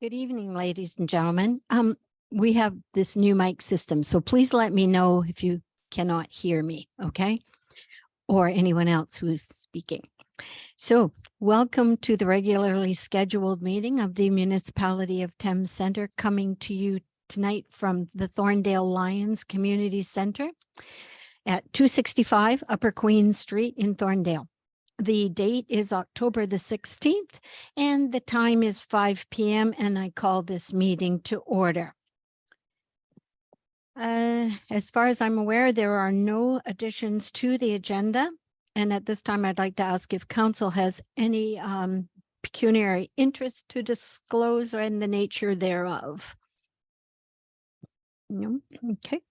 Good evening, ladies and gentlemen. We have this new mic system, so please let me know if you cannot hear me, okay? Or anyone else who is speaking. So welcome to the regularly scheduled meeting of the Municipality of Thames Centre, coming to you tonight from the Thorndale Lions Community Centre at 265 Upper Queen Street in Thorndale. The date is October the 16th, and the time is 5 p.m., and I call this meeting to order. As far as I'm aware, there are no additions to the agenda. And at this time, I'd like to ask if council has any pecuniary interest to disclose or in the nature thereof. No? Okay.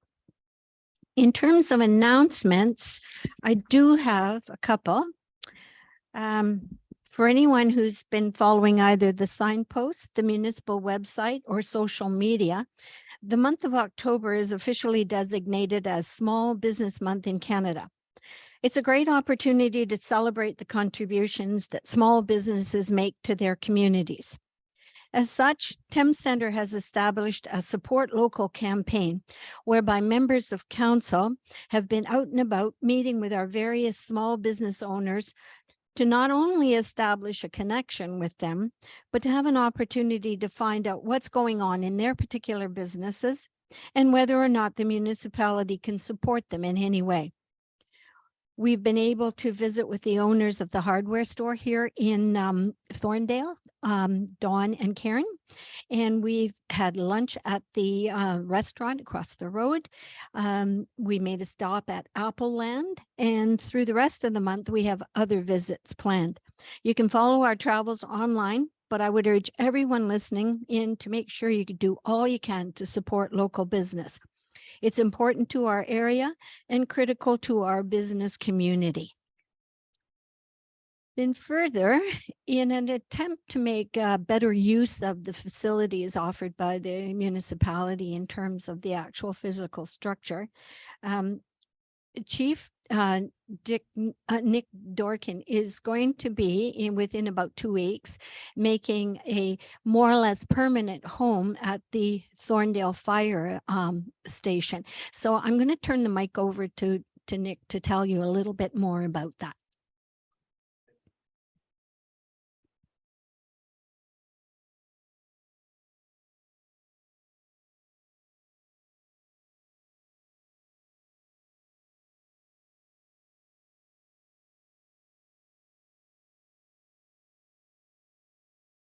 In terms of announcements, I do have a couple. For anyone who's been following either the signpost, the municipal website, or social media, the month of October is officially designated as Small Business Month in Canada. It's a great opportunity to celebrate the contributions that small businesses make to their communities. As such, Thames Centre has established a Support Local campaign, whereby members of council have been out and about meeting with our various small business owners to not only establish a connection with them, but to have an opportunity to find out what's going on in their particular businesses and whether or not the municipality can support them in any way. We've been able to visit with the owners of the hardware store here in Thorndale, Dawn and Karen, and we've had lunch at the restaurant across the road. We made a stop at Apple Land, and through the rest of the month, we have other visits planned. You can follow our travels online, but I would urge everyone listening in to make sure you do all you can to support local business. It's important to our area and critical to our business community. Then further, in an attempt to make better use of the facilities offered by the municipality in terms of the actual physical structure, Chief Nick Dorkin is going to be within about 2 weeks making a more or less permanent home at the Thorndale Fire Station. So I'm going to turn the mic over to Nick to tell you a little bit more about that.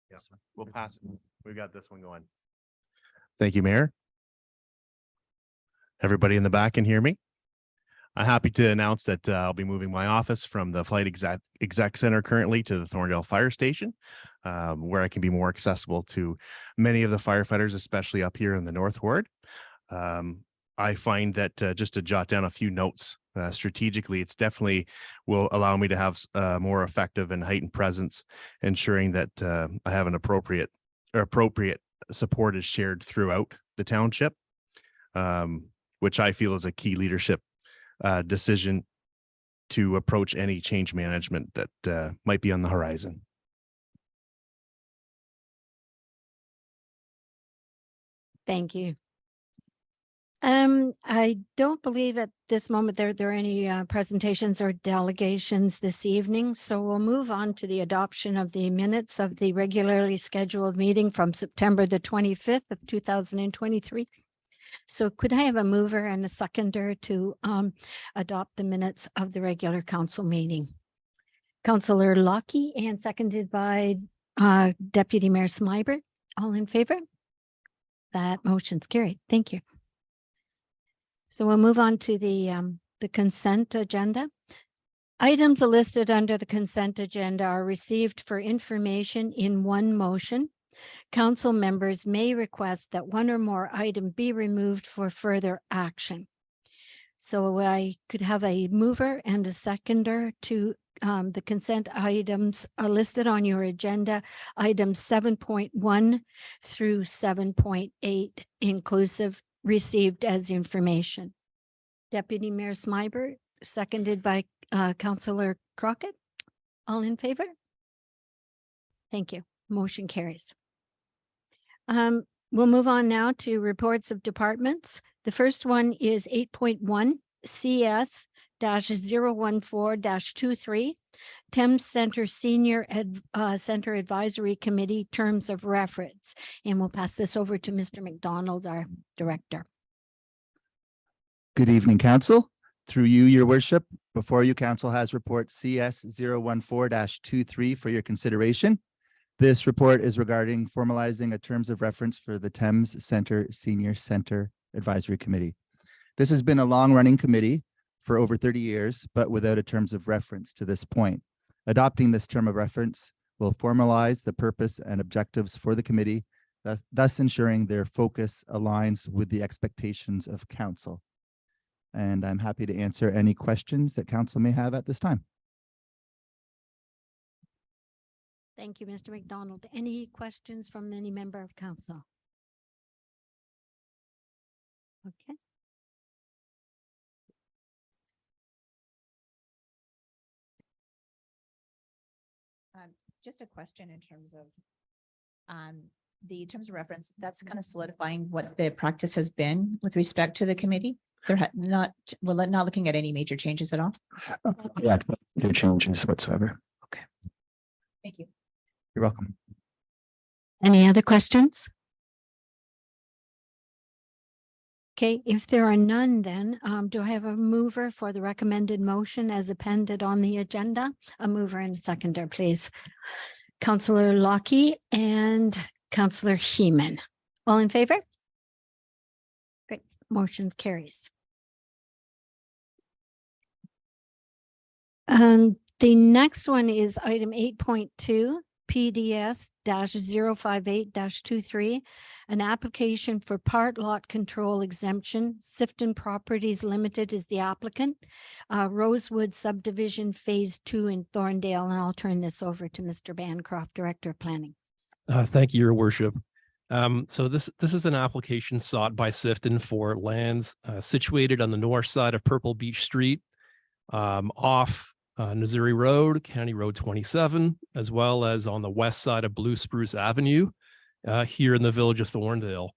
Yes, we'll pass it. We got this one going. Thank you, Mayor. Everybody in the back can hear me. I'm happy to announce that I'll be moving my office from the Flight Exec Center currently to the Thorndale Fire Station, where I can be more accessible to many of the firefighters, especially up here in the North Ward. I find that just to jot down a few notes strategically, it's definitely will allow me to have a more effective and heightened presence, ensuring that I have an appropriate support is shared throughout the township, which I feel is a key leadership decision to approach any change management that might be on the horizon. Thank you. I don't believe at this moment there are any presentations or delegations this evening, so we'll move on to the adoption of the minutes of the regularly scheduled meeting from September the 25th of 2023. So could I have a mover and a seconder to adopt the minutes of the regular council meeting? Councillor Lockie, and seconded by Deputy Mayor Smybert. All in favor? That motion's carried. Thank you. So we'll move on to the consent agenda. Items listed under the consent agenda are received for information in one motion. Council members may request that one or more item be removed for further action. So I could have a mover and a seconder to the consent items are listed on your agenda, items 7.1 through 7.8 inclusive, received as information. Deputy Mayor Smybert, seconded by Councillor Crockett. All in favor? Thank you. Motion carries. We'll move on now to reports of departments. The first one is 8.1 CS -014-23 Thames Center Senior Center Advisory Committee Terms of Reference. And we'll pass this over to Mr. McDonald, our director. Good evening, Council. Through you, Your Worship, before you, Council has report CS 014-23 for your consideration. This report is regarding formalizing a terms of reference for the Thames Center Senior Center Advisory Committee. This has been a long-running committee for over 30 years, but without a terms of reference to this point. Adopting this term of reference will formalize the purpose and objectives for the committee, thus ensuring their focus aligns with the expectations of Council. And I'm happy to answer any questions that Council may have at this time. Thank you, Mr. McDonald. Any questions from any member of Council? Okay. Just a question in terms of the terms of reference, that's kind of solidifying what the practice has been with respect to the committee. We're not looking at any major changes at all. Yeah, no changes whatsoever. Okay. Thank you. You're welcome. Any other questions? Okay, if there are none, then do I have a mover for the recommended motion as appended on the agenda? A mover and a seconder, please. Councillor Lockie and Councillor Heeman. All in favor? Great, motion carries. The next one is item 8.2. PDS -058-23, an application for part lot control exemption. Sifton Properties Limited is the applicant. Rosewood Subdivision Phase 2 in Thorndale. And I'll turn this over to Mr. Bancroft, Director of Planning. Thank you, Your Worship. So this is an application sought by Sifton for lands situated on the north side of Purple Beach Street, off Missouri Road, County Road 27, as well as on the west side of Blue Spruce Avenue, here in the village of Thorndale.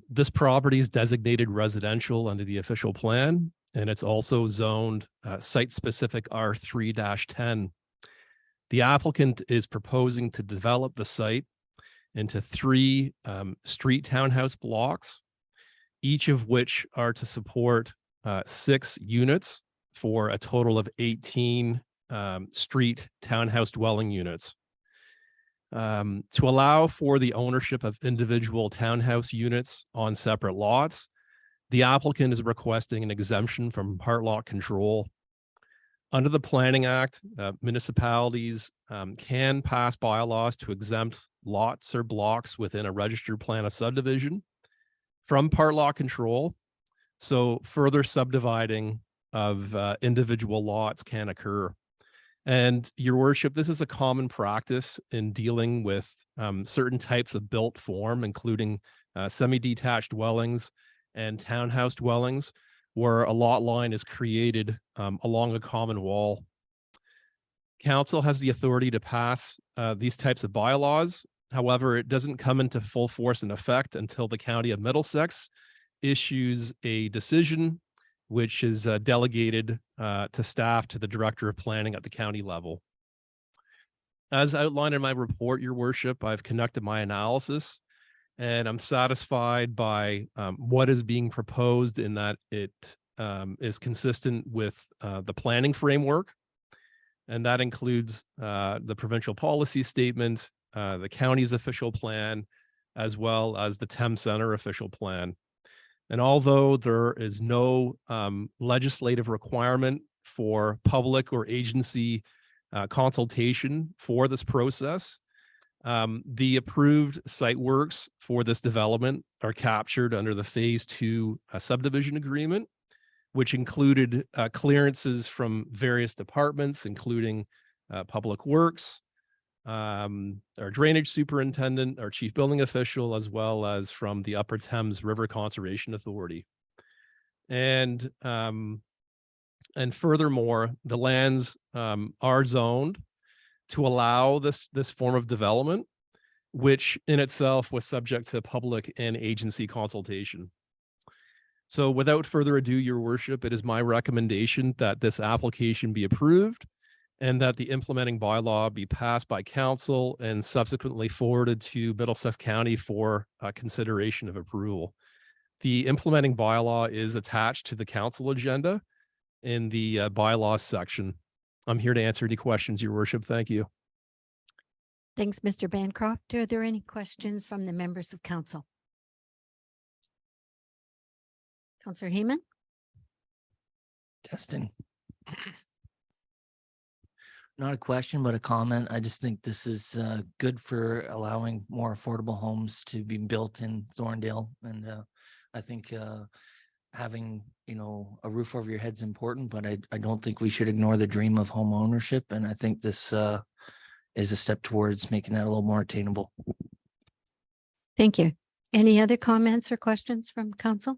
This property is designated residential under the official plan, and it's also zoned site-specific R3-10. The applicant is proposing to develop the site into 3 street townhouse blocks, each of which are to support 6 units for a total of 18 street townhouse dwelling units. To allow for the ownership of individual townhouse units on separate lots, the applicant is requesting an exemption from part lot control. Under the Planning Act, municipalities can pass bylaws to exempt lots or blocks within a registered plan of subdivision from part lot control. So further subdividing of individual lots can occur. And Your Worship, this is a common practice in dealing with certain types of built form, including semi-detached dwellings and townhouse dwellings, where a lot line is created along a common wall. Council has the authority to pass these types of bylaws. However, it doesn't come into full force and effect until the County of Middlesex issues a decision which is delegated to staff to the Director of Planning at the county level. As outlined in my report, Your Worship, I've conducted my analysis, and I'm satisfied by what is being proposed in that it is consistent with the planning framework, and that includes the provincial policy statement, the county's official plan, as well as the Thames Center official plan. And although there is no legislative requirement for public or agency consultation for this process, the approved site works for this development are captured under the Phase 2 subdivision agreement, which included clearances from various departments, including Public Works, our drainage superintendent, our chief building official, as well as from the Upper Thames River Conservation Authority. And furthermore, the lands are zoned to allow this form of development, which in itself was subject to public and agency consultation. So without further ado, Your Worship, it is my recommendation that this application be approved and that the implementing bylaw be passed by council and subsequently forwarded to Middlesex County for consideration of approval. The implementing bylaw is attached to the council agenda in the bylaws section. I'm here to answer any questions, Your Worship. Thank you. Thanks, Mr. Bancroft. Are there any questions from the members of council? Councillor Heeman? Testing. Not a question, but a comment. I just think this is good for allowing more affordable homes to be built in Thorndale. And I think having, a roof over your head is important, but I don't think we should ignore the dream of home ownership. And I think this is a step towards making that a little more attainable. Thank you. Any other comments or questions from council?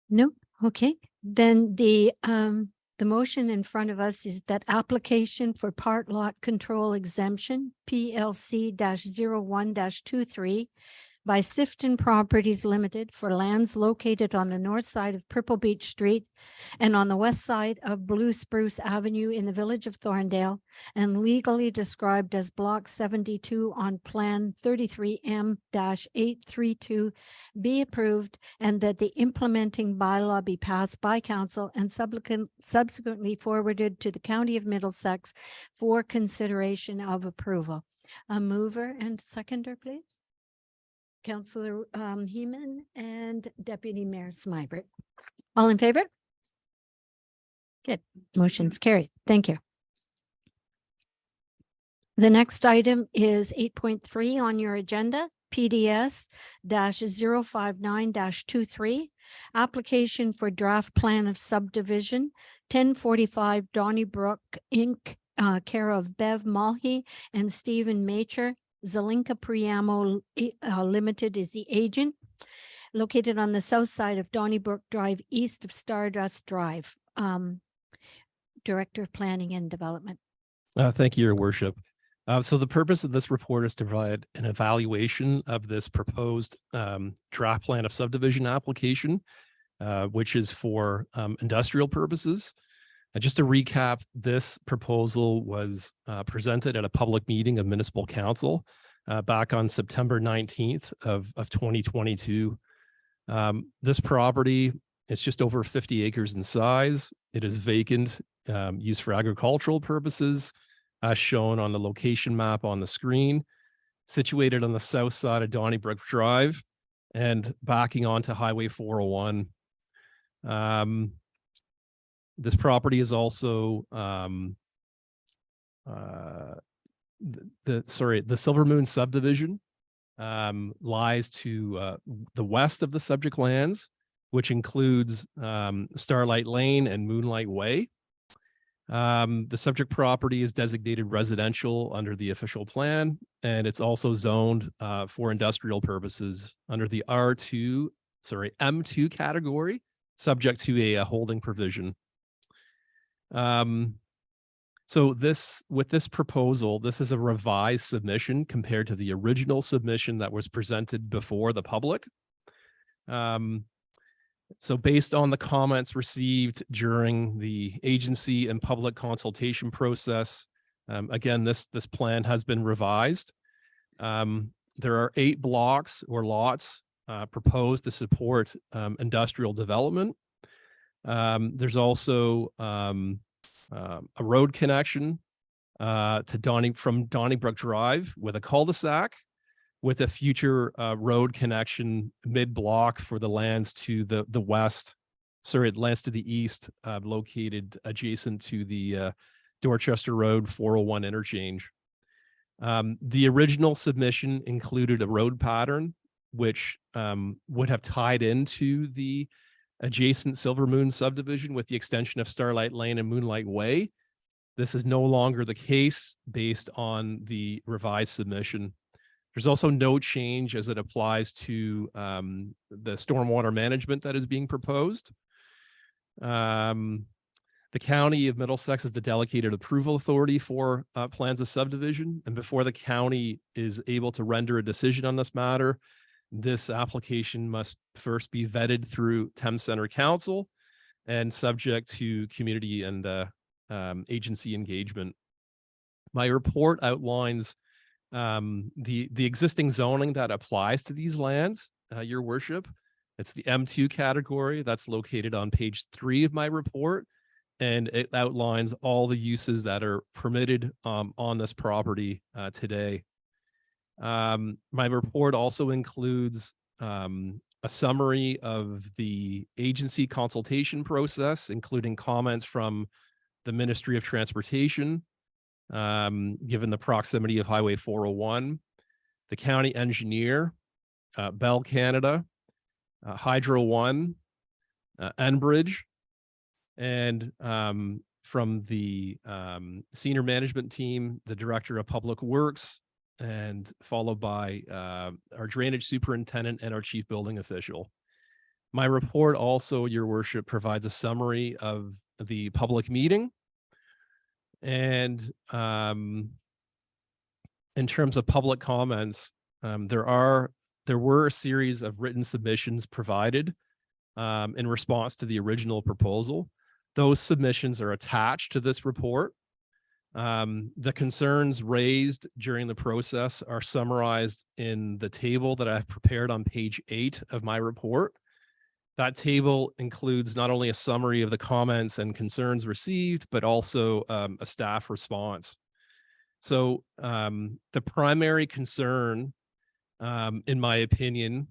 No? Okay, then the motion in front of us is that application for part lot control exemption PLC -01-23 by Sifton Properties Limited for lands located on the north side of Purple Beach Street and on the west side of Blue Spruce Avenue in the village of Thorndale and legally described as Block 72 on Plan 33M-832 be approved and that the implementing bylaw be passed by council and subsequently forwarded to the County of Middlesex for consideration of approval. A mover and seconder, please. Councillor Heeman and Deputy Mayor Smybert. All in favor? Good. Motion's carried. Thank you. The next item is 8.3 on your agenda, PDS -059-23, application for draft plan of subdivision 1045 Donnybrook Inc., care of Bev Mulhy and Stephen Macher. Zelinka Priamo Limited is the agent, located on the south side of Donnybrook Drive, east of Stardust Drive. Director of Planning and Development. Thank you, Your Worship. So the purpose of this report is to provide an evaluation of this proposed draft plan of subdivision application, which is for industrial purposes. Just to recap, this proposal was presented at a public meeting of Municipal Council back on September 19th of 2022. This property is just over 50 acres in size. It is vacant, used for agricultural purposes, as shown on the location map on the screen, situated on the south side of Donnybrook Drive and backing onto Highway 401. This property is also the Silver Moon subdivision lies to the west of the subject lands, which includes Starlight Lane and Moonlight Way. The subject property is designated residential under the official plan, and it's also zoned for industrial purposes under the M2 category, subject to a holding provision. So with this proposal, this is a revised submission compared to the original submission that was presented before the public. So based on the comments received during the agency and public consultation process, again, this plan has been revised. There are 8 blocks or lots proposed to support industrial development. There's also a road connection from Donnybrook Drive with a cul-de-sac, with a future road connection mid-block for the lands to the lands to the east, located adjacent to the Dorchester Road 401 interchange. The original submission included a road pattern which would have tied into the adjacent Silver Moon subdivision with the extension of Starlight Lane and Moonlight Way. This is no longer the case based on the revised submission. There's also no change as it applies to the stormwater management that is being proposed. The The County of Middlesex is the delegated approval authority for plans of subdivision. And before the county is able to render a decision on this matter, this application must first be vetted through Thames Center Council and subject to community and agency engagement. My report outlines the existing zoning that applies to these lands, Your Worship. It's the M2 category that's located on page 3 of my report, and it outlines all the uses that are permitted on this property today. My report also includes a summary of the agency consultation process, including comments from the Ministry of Transportation, given the proximity of Highway 401, the county engineer, Bell Canada, Hydro One, Enbridge, and from the senior management team, the Director of Public Works, and followed by our drainage superintendent and our chief building official. My report also, Your Worship, provides a summary of the public meeting. And in terms of public comments, there were a series of written submissions provided in response to the original proposal. Those submissions are attached to this report. The concerns raised during the process are summarized in the table that I've prepared on page 8 of my report. That table includes not only a summary of the comments and concerns received, but also a staff response. So the primary concern, in my opinion,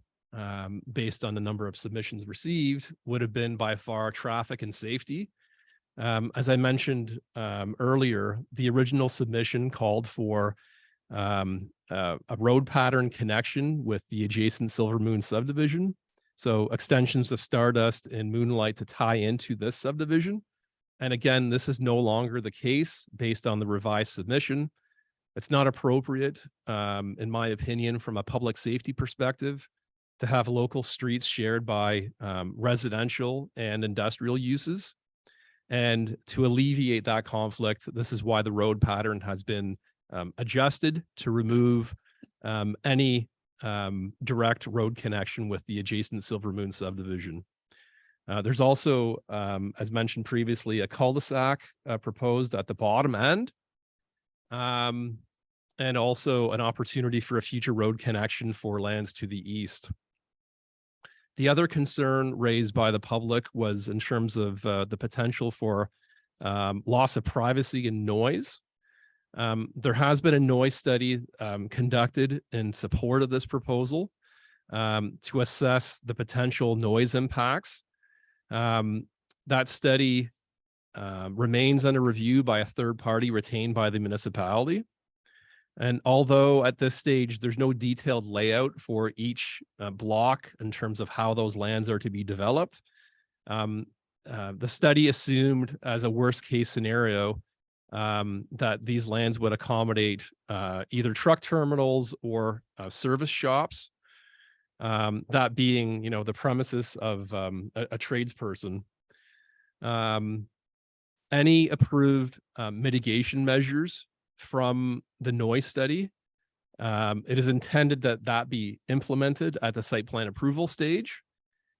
based on the number of submissions received, would have been by far traffic and safety. As I mentioned earlier, the original submission called for a road pattern connection with the adjacent Silver Moon subdivision. So extensions of Stardust and Moonlight to tie into this subdivision. And again, this is no longer the case based on the revised submission. It's not appropriate, in my opinion, from a public safety perspective, to have local streets shared by residential and industrial uses. And to alleviate that conflict, this is why the road pattern has been adjusted to remove any direct road connection with the adjacent Silver Moon subdivision. There's also, as mentioned previously, a cul-de-sac proposed at the bottom end, and also an opportunity for a future road connection for lands to the east. The other concern raised by the public was in terms of the potential for loss of privacy and noise. There has been a noise study conducted in support of this proposal to assess the potential noise impacts. That study remains under review by a third party retained by the municipality. And although at this stage, there's no detailed layout for each block in terms of how those lands are to be developed, the study assumed as a worst case scenario that these lands would accommodate either truck terminals or service shops, that being, the premises of a tradesperson. Any approved mitigation measures from the noise study, it is intended that that be implemented at the site plan approval stage.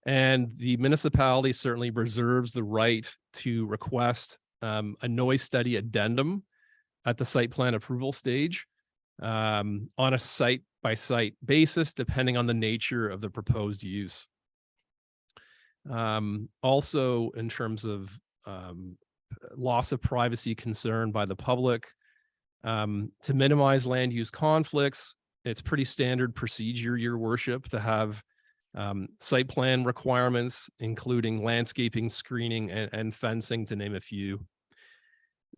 And the municipality certainly reserves the right to request a noise study addendum at the site plan approval stage on a site by site basis, depending on the nature of the proposed use. Also, in terms of loss of privacy concern by the public, to minimize land use conflicts, it's pretty standard procedure, Your Worship, to have site plan requirements, including landscaping, screening, and fencing, to name a few.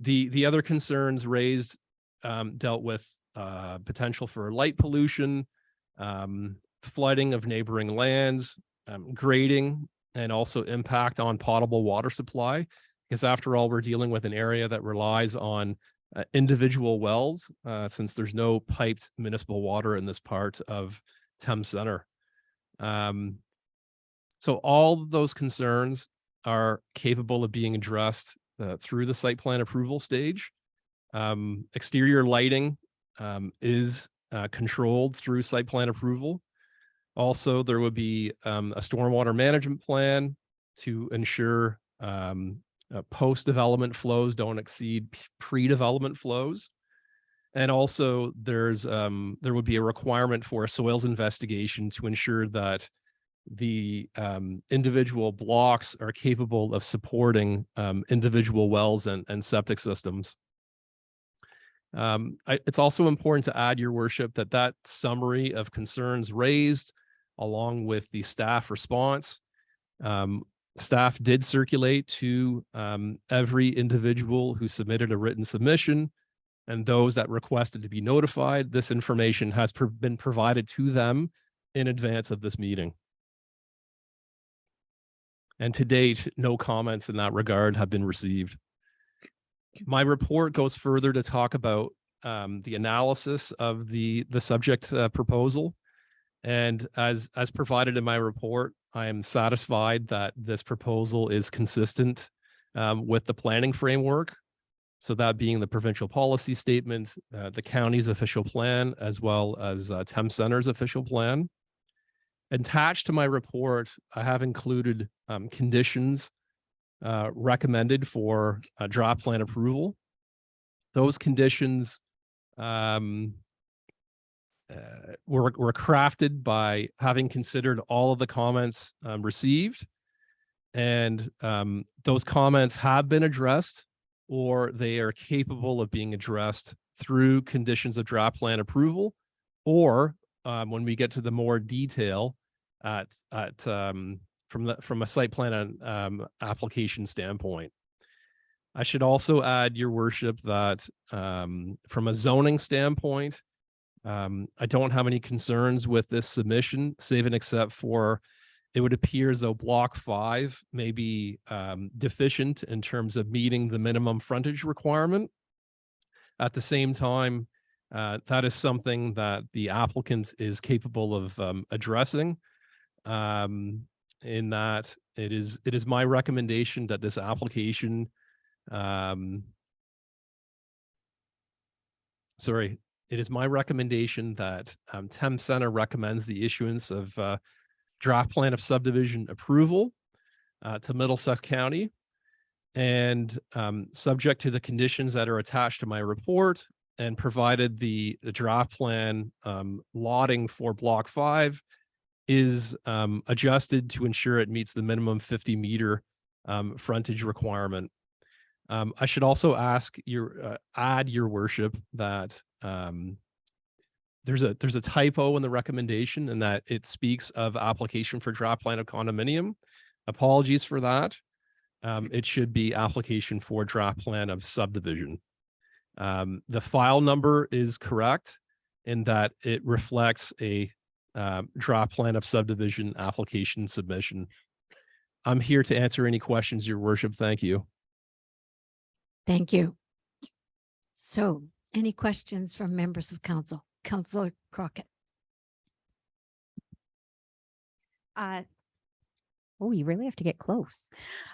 The other concerns raised dealt with potential for light pollution, flooding of neighboring lands, grading, and also impact on potable water supply. Because after all, we're dealing with an area that relies on individual wells, since there's no piped municipal water in this part of Thames Center. So all of those concerns are capable of being addressed through the site plan approval stage. Exterior lighting is controlled through site plan approval. Also, there would be a stormwater management plan to ensure post-development flows don't exceed pre-development flows. And also there would be a requirement for a soils investigation to ensure that the individual blocks are capable of supporting individual wells and septic systems. It's also important to add, Your Worship, that summary of concerns raised along with the staff response, staff did circulate to every individual who submitted a written submission, and those that requested to be notified. This information has been provided to them in advance of this meeting. And to date, no comments in that regard have been received. My report goes further to talk about the analysis of the subject proposal. And as provided in my report, I am satisfied that this proposal is consistent with the planning framework. So that being the provincial policy statement, the county's official plan, as well as Thames Center's official plan. Attached to my report, I have included conditions recommended for draft plan approval. Those conditions were crafted by having considered all of the comments received, and those comments have been addressed, or they are capable of being addressed through conditions of draft plan approval, or when we get to the more detail from a site plan application standpoint. I should also add, Your Worship, that from a zoning standpoint, I don't have any concerns with this submission, save and except for it would appear as though block 5 may be deficient in terms of meeting the minimum frontage requirement. At the same time, that is something that the applicant is capable of addressing, in that it is my recommendation that this application, it is my recommendation that Thames Center recommends the issuance of draft plan of subdivision approval to Middlesex County, and subject to the conditions that are attached to my report, and provided the draft plan lotting for block 5 is adjusted to ensure it meets the minimum 50-meter frontage requirement. I should also add, Your Worship, that there's a typo in the recommendation, and that it speaks of application for draft plan of condominium. Apologies for that. It should be application for draft plan of subdivision. The file number is correct in that it reflects a draft plan of subdivision application submission. I'm here to answer any questions, Your Worship. Thank you. Thank you. So, any questions from members of council? Councillor Crockett. Oh, you really have to get close.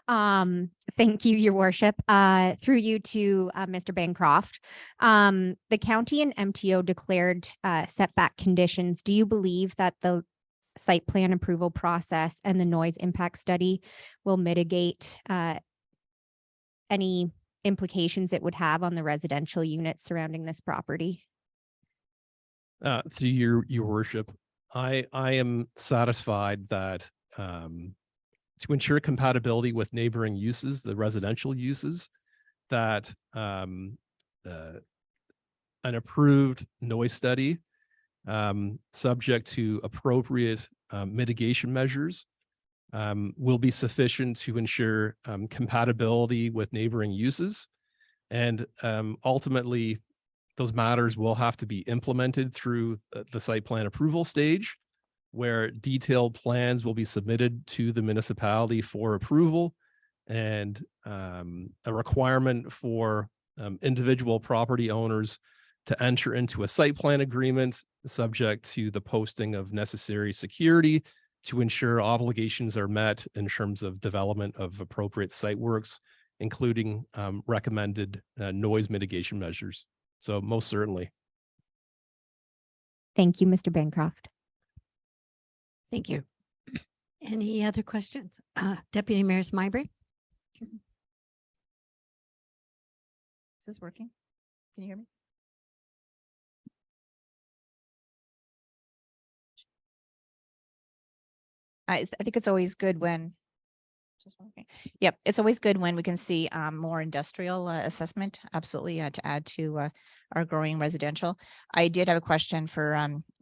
Thank you, Your Worship. Through you to Mr. Bancroft. The county and MTO declared setback conditions. Do you believe that the site plan approval process and the noise impact study will mitigate any implications it would have on the residential units surrounding this property? Through your worship, I am satisfied that to ensure compatibility with neighboring uses, the residential uses, that an approved noise study subject to appropriate mitigation measures will be sufficient to ensure compatibility with neighboring uses. And ultimately, those matters will have to be implemented through the site plan approval stage, where detailed plans will be submitted to the municipality for approval, and a requirement for individual property owners to enter into a site plan agreement subject to the posting of necessary security to ensure obligations are met in terms of development of appropriate site works including recommended noise mitigation measures. So most certainly. Thank you, Mr. Bancroft. Thank you. Any other questions? Deputy Mayor Smybury? Is this working? Can you hear me? I think it's always good when. Just working. Yep, it's always good when we can see more industrial assessment, absolutely, to add to our growing residential. I did have a question for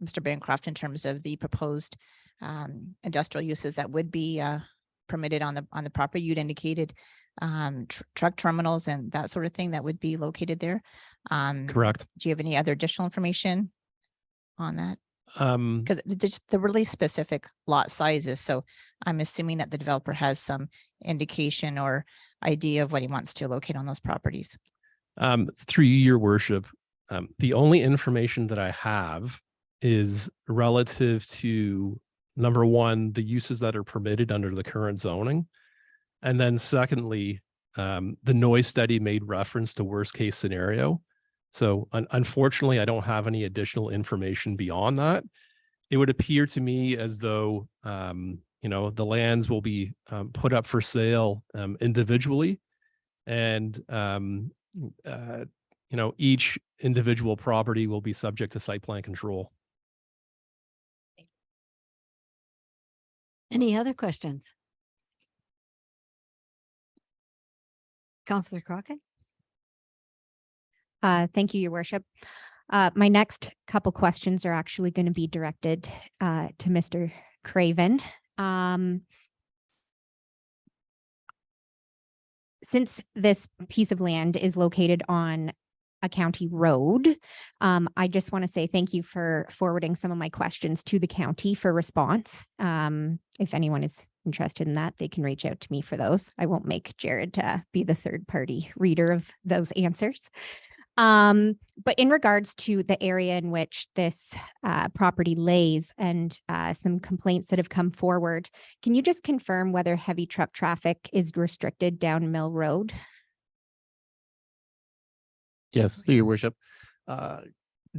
Mr. Bancroft in terms of the proposed industrial uses that would be permitted on the property. You'd indicated truck terminals and that sort of thing that would be located there. Correct. Do you have any other additional information on that? Um, Because the really specific lot sizes, so I'm assuming that the developer has some indication or idea of what he wants to locate on those properties. Through you, your worship, the only information that I have is relative to, number one, the uses that are permitted under the current zoning. And then secondly, the noise study made reference to worst case scenario. So unfortunately, I don't have any additional information beyond that. It would appear to me as though, the lands will be put up for sale individually. And, each individual property will be subject to site plan control. Any other questions? Councillor Crockett? Thank you, your worship. My next couple questions are actually going to be directed to Mr. Craven. Since this piece of land is located on a county road, I just want to say thank you for forwarding some of my questions to the county for response. If anyone is interested in that, they can reach out to me for those. I won't make Jared be the third party reader of those answers. But in regards to the area in which this property lays and some complaints that have come forward, can you just confirm whether heavy truck traffic is restricted down Mill Road? Yes, through your worship.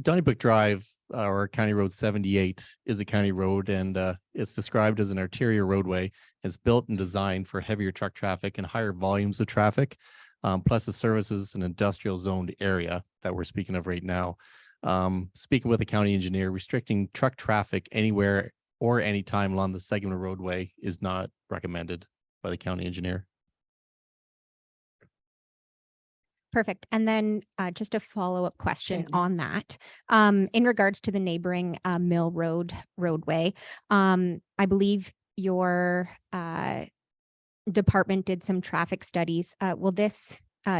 Donnybrook Drive, or County Road 78, is a county road, and it's described as an arterial roadway. It's built and designed for heavier truck traffic and higher volumes of traffic. Plus, the services an industrial zoned area that we're speaking of right now. Speaking with the county engineer, restricting truck traffic anywhere or anytime along the segment of roadway is not recommended by the county engineer. Perfect. And then just a follow-up question Certainly. on that. In regards to the neighboring Mill Road roadway, I believe your department did some traffic studies. Will this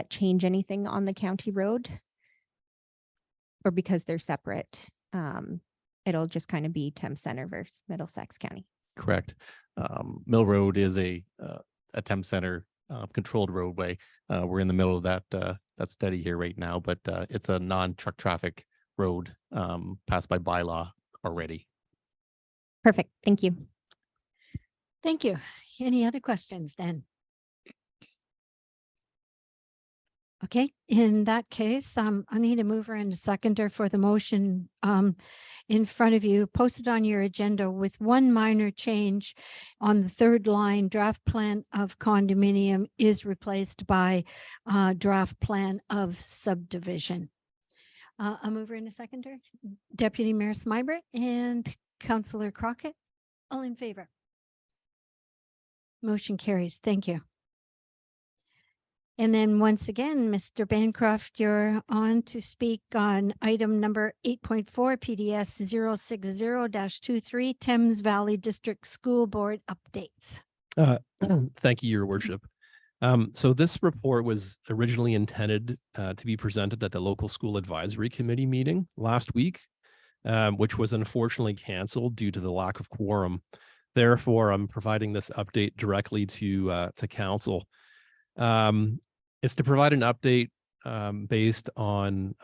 change anything on the county road? Or because they're separate, it'll just kind of be Thames Center versus Middlesex County? Correct. Mill Road is a Thames Center controlled roadway. We're in the middle of that study here right now, but it's a non-truck traffic road passed by bylaw already. Perfect. Thank you. Thank you. Any other questions then? Okay, in that case, I need a mover and a seconder for the motion in front of you, posted on your agenda with one minor change on the third line. Draft plan of condominium is replaced by draft plan of subdivision. A mover and a seconder, Deputy Mayor Smybury and Councillor Crockett, all in favor. Motion carries. Thank you. And then once again, Mr. Bancroft, you're on to speak on item number 8.4 PDS 060-23 Thames Valley District School Board updates. Thank you, your worship. So this report was originally intended to be presented at the local school advisory committee meeting last week, which was unfortunately canceled due to the lack of quorum. Therefore, I'm providing this update directly to council. It's to provide an update based on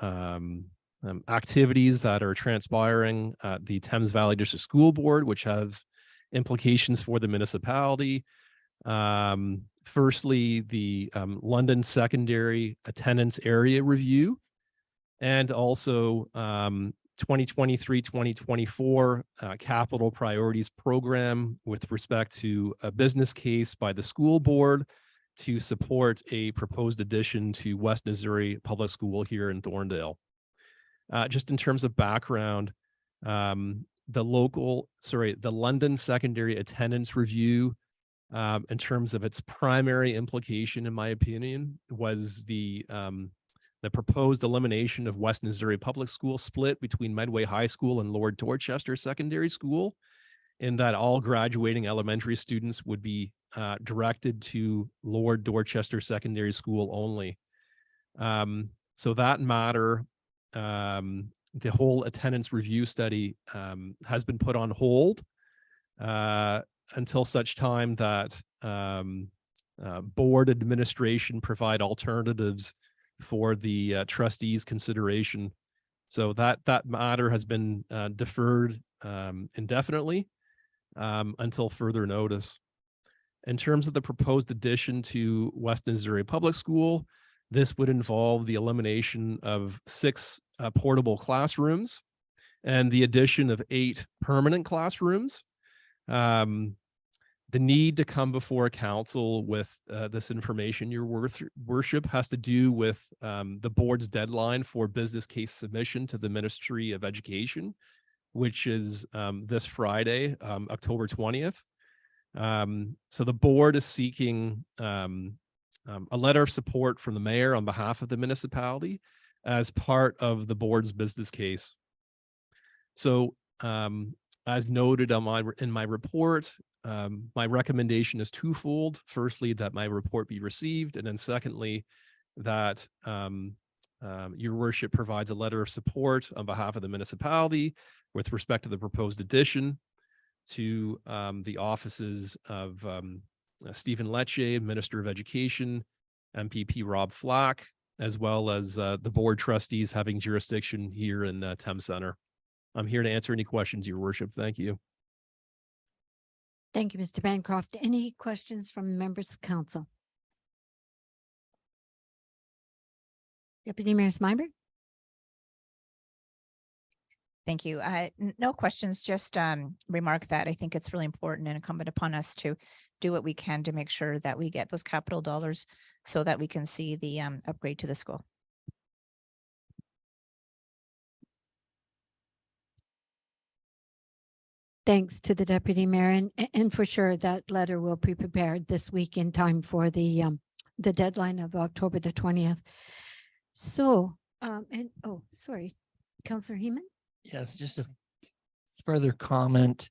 activities that are transpiring at the Thames Valley District School Board, which has implications for the municipality, Firstly, the London Secondary Attendance Area Review, and also 2023-2024 Capital Priorities Program with respect to a business case by the school board to support a proposed addition to West Missouri Public School here in Thorndale. Just in terms of background, the London Secondary Attendance Review, in terms of its primary implication, in my opinion, was the proposed elimination of West Missouri Public School split between Medway High School and Lord Dorchester Secondary School, in that all graduating elementary students would be directed to Lord Dorchester Secondary School only. So that matter, the whole attendance review study has been put on hold until such time that board administration provide alternatives for the trustees' consideration. So that matter has been deferred indefinitely until further notice. In terms of the proposed addition to West Missouri Public School, this would involve the elimination of 6 portable classrooms and the addition of 8 permanent classrooms. The need to come before council with this information, your worship, has to do with the board's deadline for business case submission to the Ministry of Education, which is this Friday, October 20th. So the board is seeking a letter of support from the mayor on behalf of the municipality as part of the board's business case. So as noted on in my report, my recommendation is twofold. Firstly, that my report be received, and then secondly, that your worship provides a letter of support on behalf of the municipality with respect to the proposed addition to the offices of Stephen Lecce, Minister of Education, MPP Rob Flack, as well as the board trustees having jurisdiction here in Thames Center. I'm here to answer any questions, your worship. Thank you. Thank you, Mr. Bancroft. Any questions from members of council? Deputy Mayor Smyber? Thank you. No questions, just remark that I think it's really important and incumbent upon us to do what we can to make sure that we get those capital dollars so that we can see the upgrade to the school. Thanks to the deputy mayor, and for sure that letter will be prepared this week in time for the deadline of October the 20th. So, sorry, Councillor Heeman? Yes, just a further comment.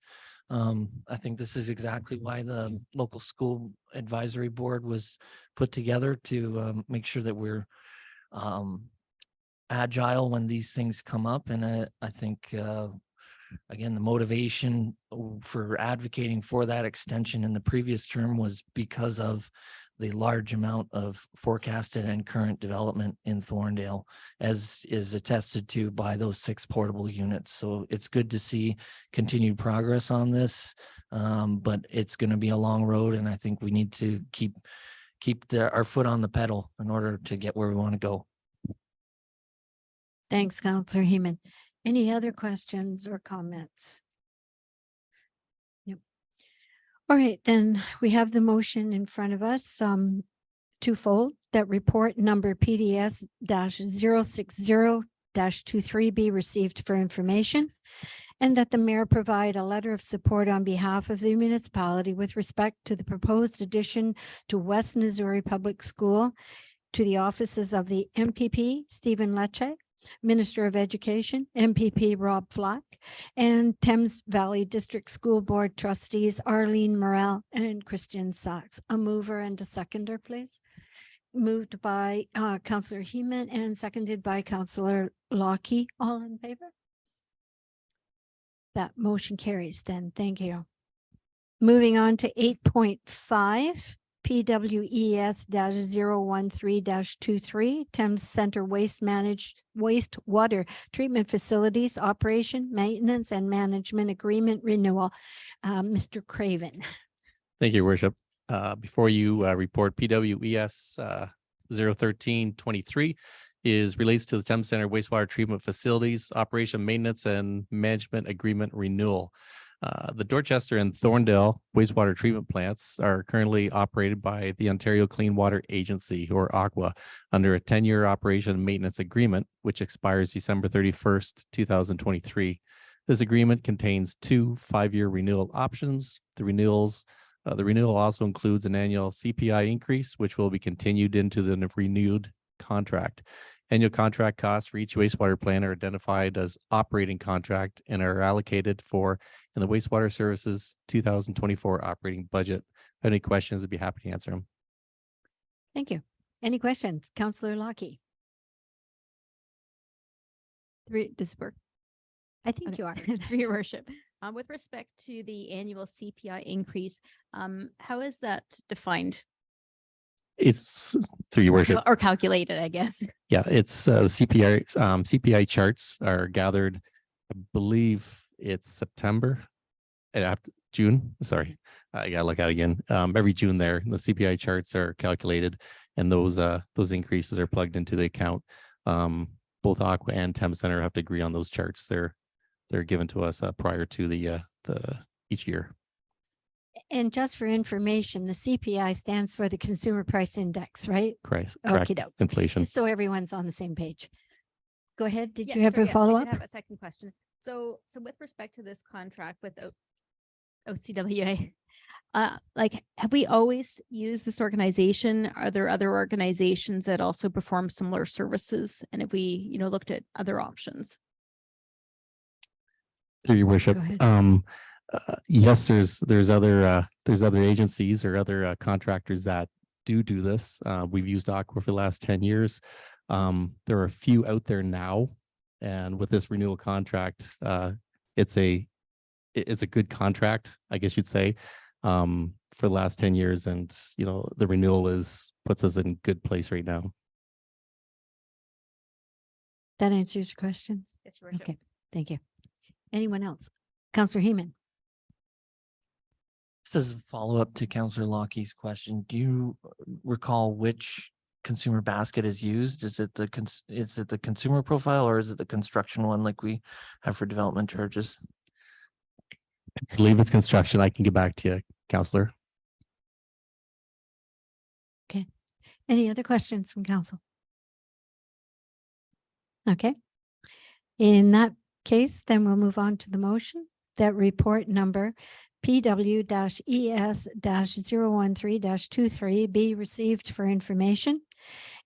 I think this is exactly why the local school advisory board was put together, to make sure that we're agile when these things come up. And I think, again, the motivation for advocating for that extension in the previous term was because of the large amount of forecasted and current development in Thorndale, as is attested to by those 6 portable units. So it's good to see continued progress on this, but it's going to be a long road, and I think we need to keep our foot on the pedal in order to get where we want to go. Thanks, Councillor Heeman. Any other questions or comments? Yep. All right, then we have the motion in front of us, twofold, that report number PDS-060-23 be received for information, and that the mayor provide a letter of support on behalf of the municipality with respect to the proposed addition to West Missouri Public School to the offices of the MPP Stephen Lecce, Minister of Education, MPP Rob Flack, and Thames Valley District School Board Trustees Arlene Morel and Christian Sachs. A mover and a seconder, please. Moved by Councillor Heeman and seconded by Councillor Lockie. All in favor? That motion carries then. Thank you. Moving on to 8.5. PWES-013-23 Thames Center wastewater treatment facilities operation, maintenance, and management agreement renewal. Mr. Craven. Thank you, Worship. Before you report PWES 01323 relates to the Thames Center wastewater treatment facilities, operation, maintenance, and management agreement renewal. The Dorchester and Thorndale wastewater treatment plants are currently operated by the Ontario Clean Water Agency, or AQUA, under a 10-year operation and maintenance agreement, which expires December 31st, 2023. This agreement contains 2 5-year renewal options. The renewal also includes an annual CPI increase, which will be continued into the renewed contract. Annual contract costs for each wastewater plant are identified as operating contract and are allocated for in the wastewater services 2024 operating budget. If you have any questions, I'd be happy to answer them. Thank you. Any questions? Councillor Lockie? Does it work? I think you are. Through your worship. With respect to the annual CPI increase, how is that defined It's through your worship. or calculated, I guess? Yeah, it's the CPI charts are gathered, I believe it's September, after June. Sorry, I gotta look at it again. Every June there, the CPI charts are calculated, and those increases are plugged into the account. Both Aqua and Thames Center have to agree on those charts. They're given to us prior to the each year. And just for information, the CPI stands for the Consumer Price Index, right? Correct. Okey-doke. Inflation. Just so everyone's on the same page. Go ahead. Did Yeah, you have sorry, a yes, follow I up? did have a second question. So with respect to this contract with OCWA, like, have we always used this organization? Are there other organizations that also perform similar services? And if we, looked at other options? Through your worship. Go ahead. Yes, there's other agencies or other contractors that do this. We've used Aqua for the last 10 years. There are a few out there now, and with this renewal contract, it's a good contract, I guess you'd say, for the last 10 years, and the renewal puts us in a good place right now. That answers your questions. Yes, Your Worship. Okay, thank you. Anyone else? Councillor Heeman? Just as a follow-up to Councillor Lockie's question, do you recall which consumer basket is used? Is it the consumer profile, or is it the construction one like we have for development charges? I believe it's construction. I can get back to you, Councillor. Any other questions from council? Okay. In that case, then we'll move on to the motion that report number PW-ES-013-23 be received for information,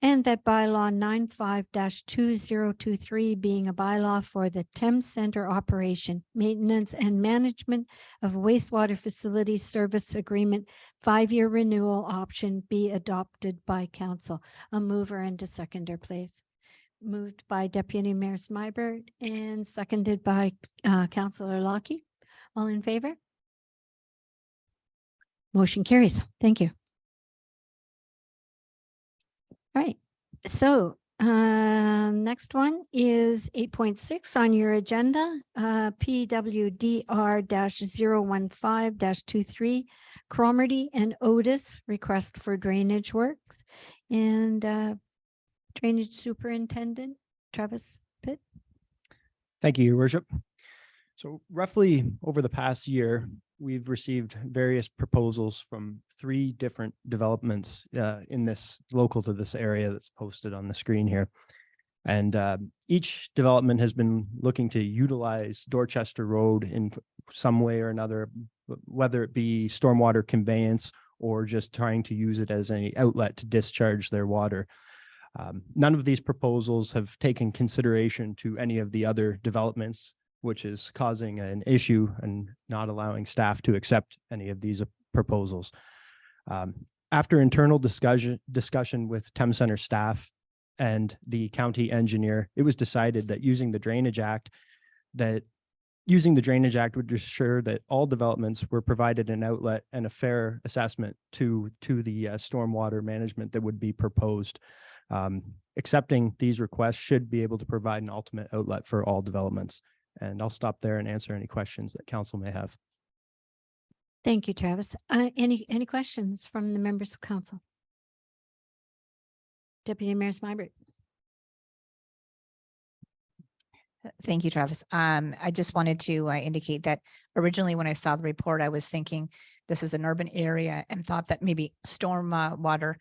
and that bylaw 95-2023 being a bylaw for the Thames Center operation, maintenance, and management of wastewater facilities service agreement 5-year renewal option be adopted by council. A mover and a seconder, please. Moved by Deputy Mayor Smybert and seconded by Councillor Lockie. All in favor? Motion carries. Thank you. All right. So next one is 8.6 on your agenda, PWDR-015-23, Cromarty and Otis request for drainage works, and Drainage Superintendent Travis Pitt. Thank you, Your Worship. So roughly over the past year, we've received various proposals from 3 different developments in this local to this area that's posted on the screen here. And each development has been looking to utilize Dorchester Road in some way or another, whether it be stormwater conveyance or just trying to use it as an outlet to discharge their water. None of these proposals have taken consideration to any of the other developments, which is causing an issue and not allowing staff to accept any of these proposals. After internal discussion with Thames Center staff and the county engineer, it was decided that using the Drainage Act would ensure that all developments were provided an outlet and a fair assessment to the stormwater management that would be proposed. Accepting these requests should be able to provide an ultimate outlet for all developments. And I'll stop there and answer any questions that council may have. Thank you, Travis. Any questions from the members of council? Deputy Mayor Smybert. Thank you, Travis. I just wanted to indicate that originally when I saw the report, I was thinking this is an urban area and thought that maybe storm water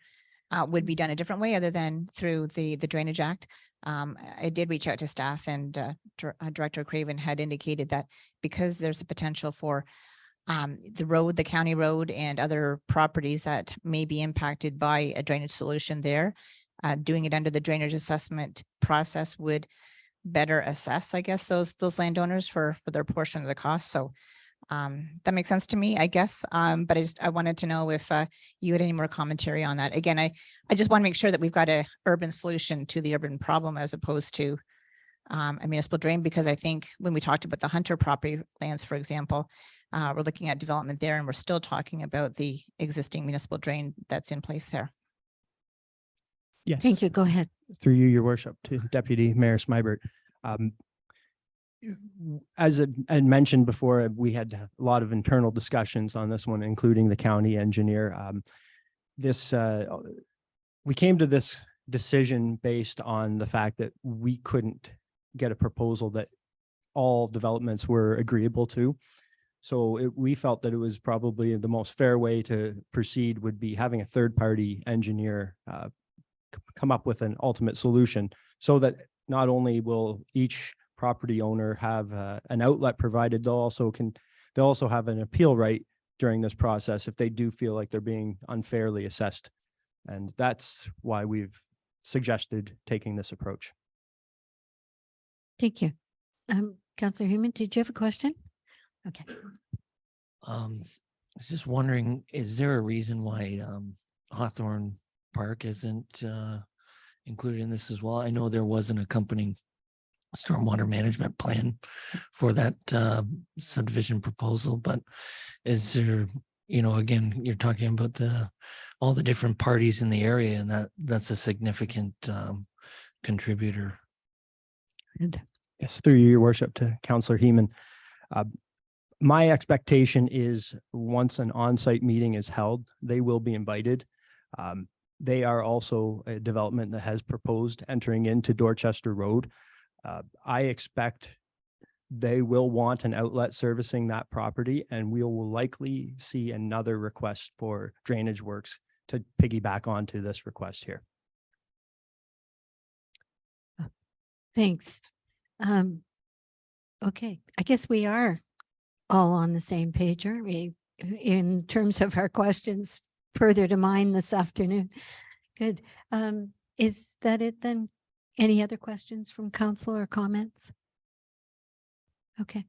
would be done a different way other than through the Drainage Act. I did reach out to staff, and Director Craven had indicated that because there's a potential for the road, the county road, and other properties that may be impacted by a drainage solution there, doing it under the drainage assessment process would better assess, I guess, those landowners for their portion of the cost. So that makes sense to me, I guess. But I wanted to know if you had any more commentary on that. Again, I just want to make sure that we've got a urban solution to the urban problem as opposed to a municipal drain, because I think when we talked about the Hunter property lands, for example, we're looking at development there and we're still talking about the existing municipal drain that's in place there. Yes. Thank you. Go ahead. Through you, your worship, to Deputy Mayor Smybert. As I mentioned before, we had a lot of internal discussions on this one, including the county engineer. We came to this decision based on the fact that we couldn't get a proposal that all developments were agreeable to. So we felt that it was probably the most fair way to proceed would be having a third-party engineer come up with an ultimate solution, so that not only will each property owner have an outlet provided, they'll also have an appeal right during this process if they do feel like they're being unfairly assessed. And that's why we've suggested taking this approach. Thank you. Councillor Human, did you have a question? Okay. I was just wondering, is there a reason why Hawthorne Park isn't included in this as well? I know there was an accompanying stormwater management plan for that subdivision proposal, but is there, again, you're talking about all the different parties in the area, and that's a significant contributor. Yes, through you, your worship, to Councillor Heeman. My expectation is once an on-site meeting is held, they will be invited. They are also a development that has proposed entering into Dorchester Road. I expect they will want an outlet servicing that property, and we will likely see another request for drainage works to piggyback onto this request here. Thanks. Okay, I guess we are all on the same page, aren't we? In terms of our questions further to mine this afternoon. Good. Is that it then? Any other questions from council or comments? Okay.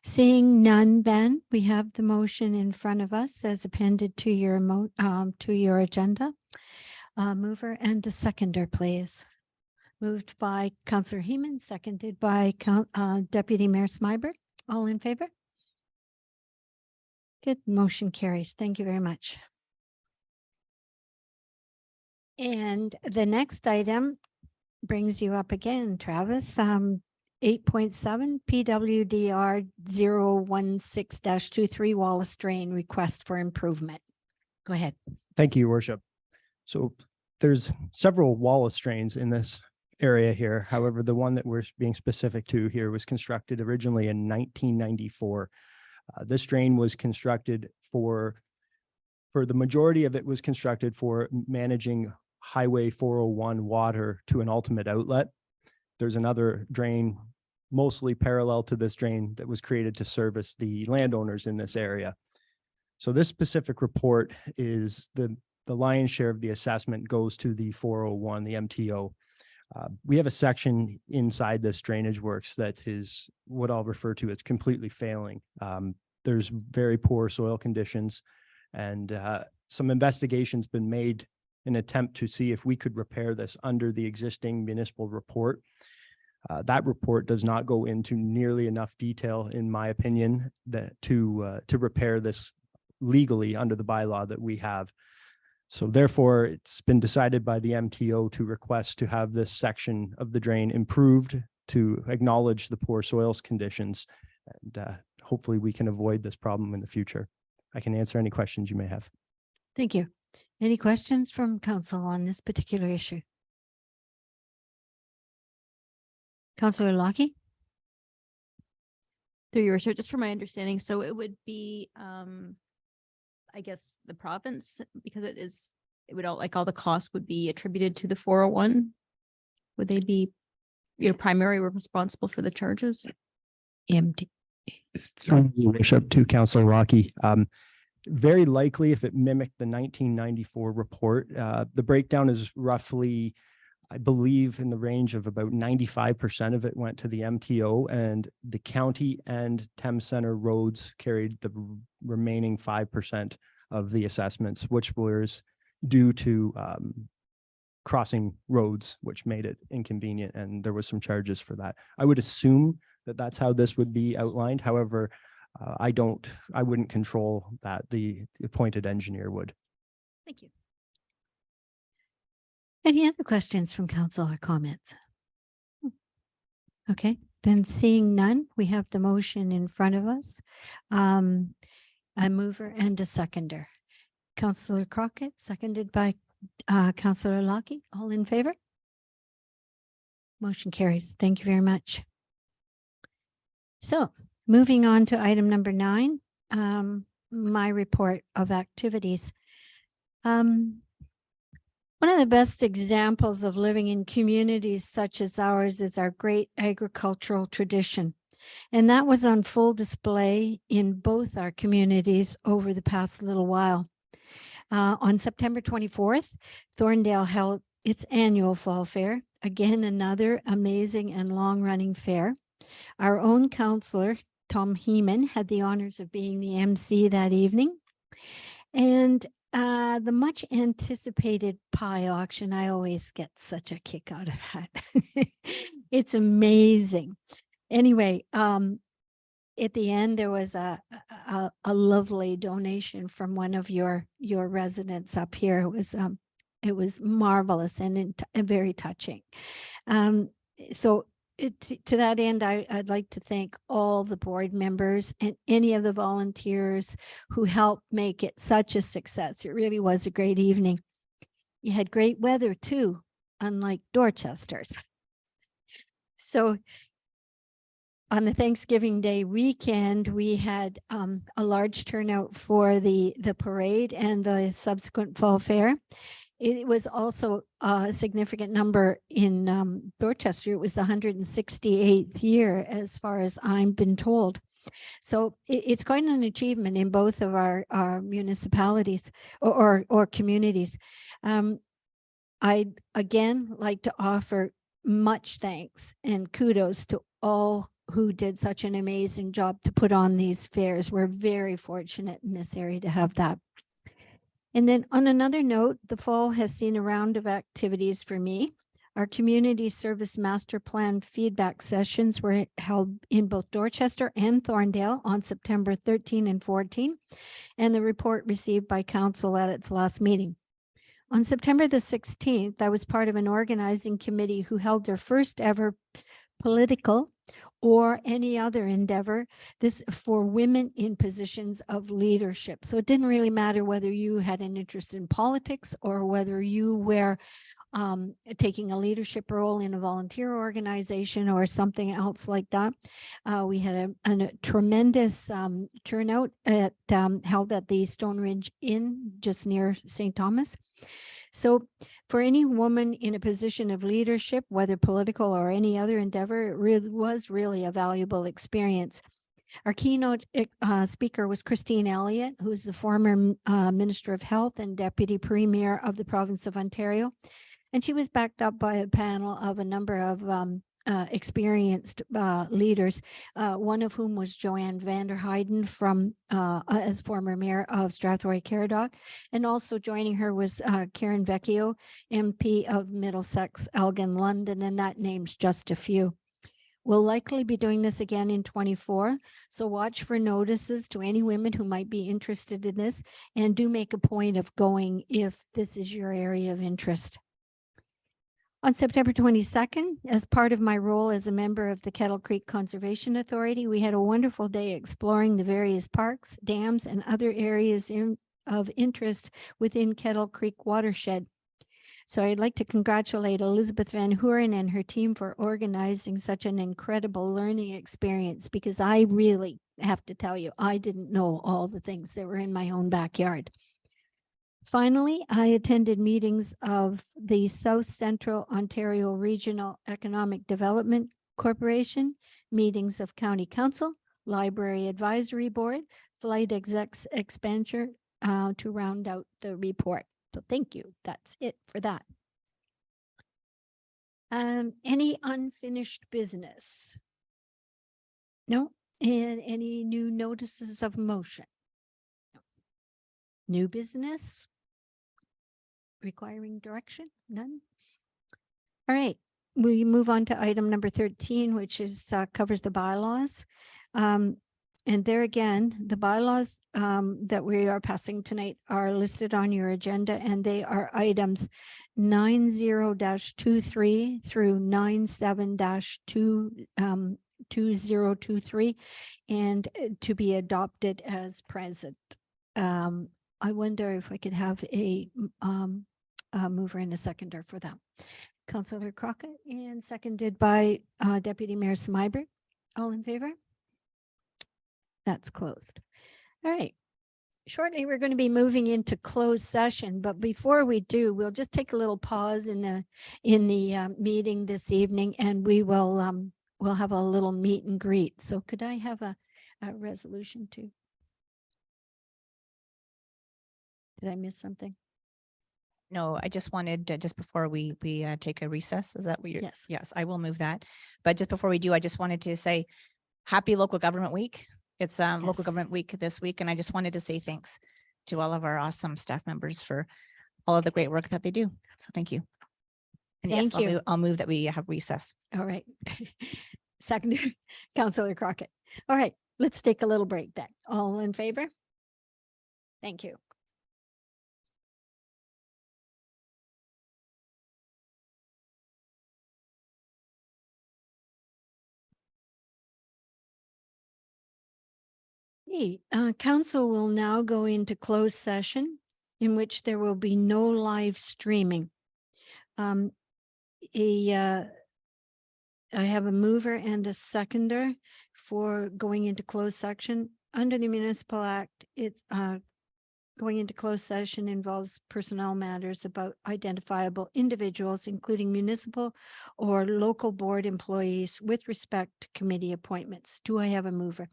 Seeing none, then we have the motion in front of us as appended to your agenda. Mover and a seconder, please. Moved by Councillor Heeman, seconded by Deputy Mayor Smybert. All in favor? Good. Motion carries. Thank you very much. And the next item brings you up again, Travis. 8.7 PWDR 016-23 Wallace Drain request for improvement. Go ahead. Thank you, your worship. So there's several Wallace drains in this area here. However, the one that we're being specific to here was constructed originally in 1994. This drain was constructed for the majority of it was constructed for managing Highway 401 water to an ultimate outlet. There's another drain mostly parallel to this drain that was created to service the landowners in this area. So this specific report is the lion's share of the assessment goes to the 401, the MTO. We have a section inside this drainage works that is what I'll refer to as completely failing. There's very poor soil conditions, and some investigations been made in an attempt to see if we could repair this under the existing municipal report. That report does not go into nearly enough detail, in my opinion, that to repair this legally under the bylaw that we have. So therefore, it's been decided by the MTO to request to have this section of the drain improved to acknowledge the poor soils conditions, and hopefully we can avoid this problem in the future. I can answer any questions you may have. Thank you. Any questions from council on this particular issue? Councillor Lockie? Through your worship, just for my understanding, so it would be, I guess, the province, because it would all the costs would be attributed to the 401. Would they be, primary responsible for the charges? EMT. Through your worship to Councillor Rocky. Very likely if it mimicked the 1994 report, the breakdown is roughly, I believe, in the range of about 95% of it went to the MTO, and the county and Thames Center roads carried the remaining 5% of the assessments, which was due to crossing roads, which made it inconvenient, and there was some charges for that. I would assume that that's how this would be outlined. However, I wouldn't control that. The appointed engineer would. Thank you. Any other questions from council or comments? Okay, then seeing none, we have the motion in front of us. A mover and a seconder. Councillor Crockett, seconded by Councillor Lockie. All in favor? Motion carries. Thank you very much. So moving on to item number 9, my report of activities. One of the best examples of living in communities such as ours is our great agricultural tradition. And that was on full display in both our communities over the past little while. On September 24th, Thorndale held its annual fall fair. Again, another amazing and long-running fair. Our own councillor, Tom Heeman, had the honors of being the MC that evening. And the much anticipated pie auction, I always get such a kick out of that. It's amazing. Anyway, at the end, there was a lovely donation from one of your residents up here. It was marvelous and very touching. So to that end, I'd like to thank all the board members and any of the volunteers who helped make it such a success. It really was a great evening. You had great weather too, unlike Dorchester's. So on the Thanksgiving Day weekend, we had a large turnout for the parade and the subsequent fall fair. It was also a significant number in Dorchester. It was the 168th year, as far as I've been told. So it's quite an achievement in both of our municipalities or communities. I'd again like to offer much thanks and kudos to all who did such an amazing job to put on these fairs. We're very fortunate in this area to have that. And then on another note, the fall has seen a round of activities for me. Our community service master plan feedback sessions were held in both Dorchester and Thorndale on September 13 and 14, and the report received by council at its last meeting. On September the 16th, I was part of an organizing committee who held their first ever political or any other endeavor, this for women in positions of leadership. So it didn't really matter whether you had an interest in politics or whether you were taking a leadership role in a volunteer organization or something else like that. We had a tremendous turnout held at the Stone Ridge Inn just near St. Thomas. So for any woman in a position of leadership, whether political or any other endeavor, it was really a valuable experience. Our keynote speaker was Christine Elliott, who is the former Minister of Health and Deputy Premier of the province of Ontario. And she was backed up by a panel of a number of experienced leaders, one of whom was Joanne Vanderheiden from as former mayor of Strathroy-Caradoc, and also joining her was Karen Vecchio, MP of Middlesex, Elgin, London, and that name's just a few. We'll likely be doing this again in 24, so watch for notices to any women who might be interested in this, and do make a point of going if this is your area of interest. On September 22nd, as part of my role as a member of the Kettle Creek Conservation Authority, we had a wonderful day exploring the various parks, dams, and other areas of interest within Kettle Creek watershed. So I'd like to congratulate Elizabeth Van Hoeren and her team for organizing such an incredible learning experience, because I really have to tell you, I didn't know all the things that were in my own backyard. Finally, I attended meetings of the South Central Ontario Regional Economic Development Corporation, meetings of County Council, Library Advisory Board, Flight Execs Expenditure to round out the report. So thank you. That's it for that. Any unfinished business? No? And any new notices of motion? No. New business? Requiring direction? None? All right, we move on to item number 13, which is covers the bylaws. And there again, the bylaws that we are passing tonight are listed on your agenda, and they are items 90-23 through 97-2023 and to be adopted as present. I wonder if I could have a mover and a seconder for that. Councillor Crockett, and seconded by Deputy Mayor Smyber. All in favor? That's closed. All right. Shortly, we're going to be moving into closed session, but before we do, we'll just take a little pause in the meeting this evening, and we will we'll have a little meet and greet. So could I have a resolution too? Did I miss something? No, I just wanted to, just before we take a recess, is that what you're? Yes. Yes, I will move that. But just before we do, I just wanted to say happy local government week. It's local Yes. government week this week. And I just wanted to say thanks to all of our awesome staff members for all of the great work that they do. So thank you. And yes, Thank you. I'll move that we have recess. All right. Second, Councillor Crockett. All right, let's take a little break then. All in favor? Thank you. Council will now go into closed session in which there will be no live streaming. I have a mover and a seconder for going into closed section. Under the Municipal Act, it's going into closed session involves personnel matters about identifiable individuals, including municipal or local board employees with respect to committee appointments. Do I have a mover?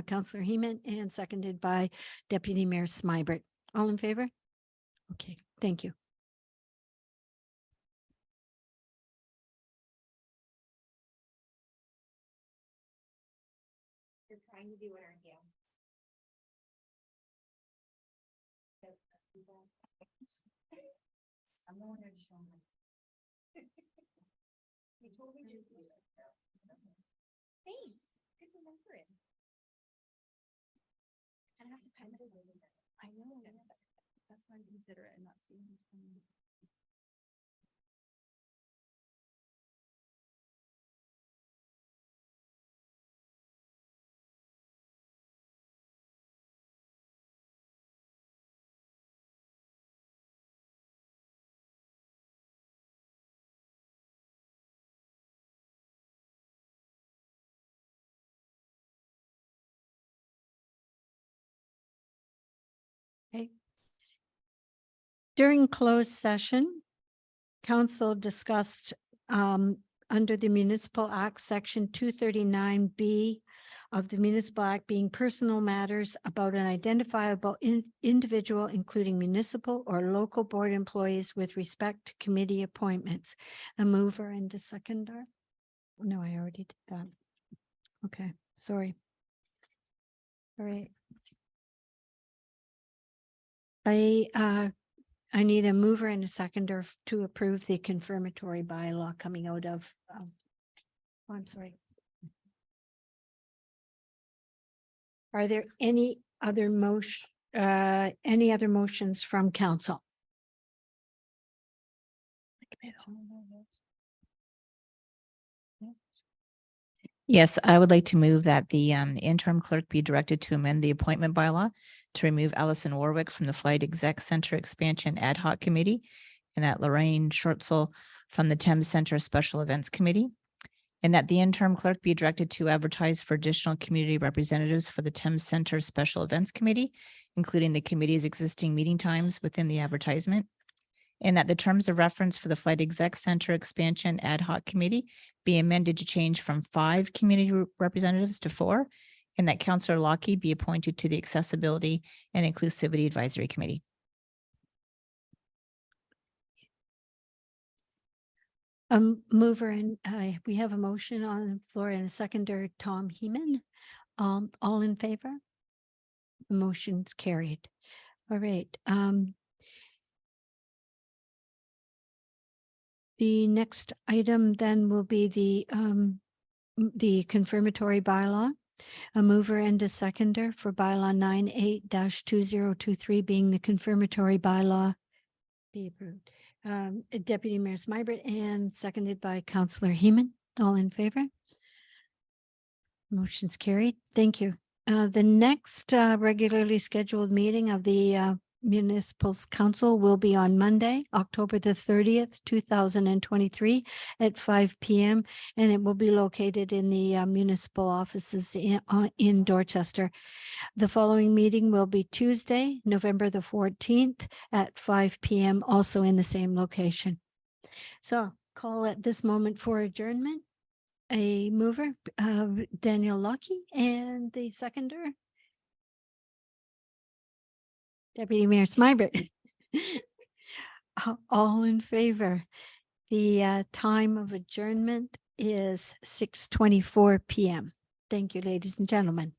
Councillor Heeman, and seconded by Deputy Mayor Smybert. All in favor? Okay, thank you. You're trying to do it, aren't you? I'm the one who show them. You told me to do something. Thanks. Good remembering. I have to pencil it. I know. That's why I consider it and not Steven. Okay. During closed session, council discussed under the Municipal Act, Section 239B of the Municipal Act being personal matters about an identifiable individual, including municipal or local board employees with respect to committee appointments. A mover and a seconder? No, I already did that. Okay, sorry. All right. I need a mover and a seconder to approve the confirmatory bylaw coming out of, oh, I'm sorry. Are there any other motions from council? Yes, I would like to move that the interim clerk be directed to amend the appointment bylaw to remove Allison Warwick from the Flight Exec Center Expansion Ad Hoc Committee and that Lorraine Schurtzel from the Thames Center Special Events Committee. And that the interim clerk be directed to advertise for additional community representatives for the Thames Center Special Events Committee, including the committee's existing meeting times within the advertisement. And that the terms of reference for the Flight Exec Center Expansion Ad Hoc Committee be amended to change from 5 community representatives to 4, and that Councillor Lockie be appointed to the Accessibility and Inclusivity Advisory Committee. Mover and we have a motion on the floor and a seconder, Tom Heeman. All in favor? The motion's carried. All right. The next item then will be the confirmatory bylaw. A mover and a seconder for bylaw 98-2023 being the confirmatory bylaw be approved. Deputy Mayor Smybert and seconded by Councillor Heeman. All in favor? Motion's carried. Thank you. The next regularly scheduled meeting of the Municipal Council will be on Monday, October the 30th, 2023 at 5 p.m. and it will be located in the municipal offices in Dorchester. The following meeting will be Tuesday, November the 14th at 5 p.m. also in the same location. So call at this moment for adjournment. A mover, Daniel Lucky, and the seconder, Deputy Mayor Smybert. All in favor. The time of adjournment is 6:24 p.m. Thank you, ladies and gentlemen.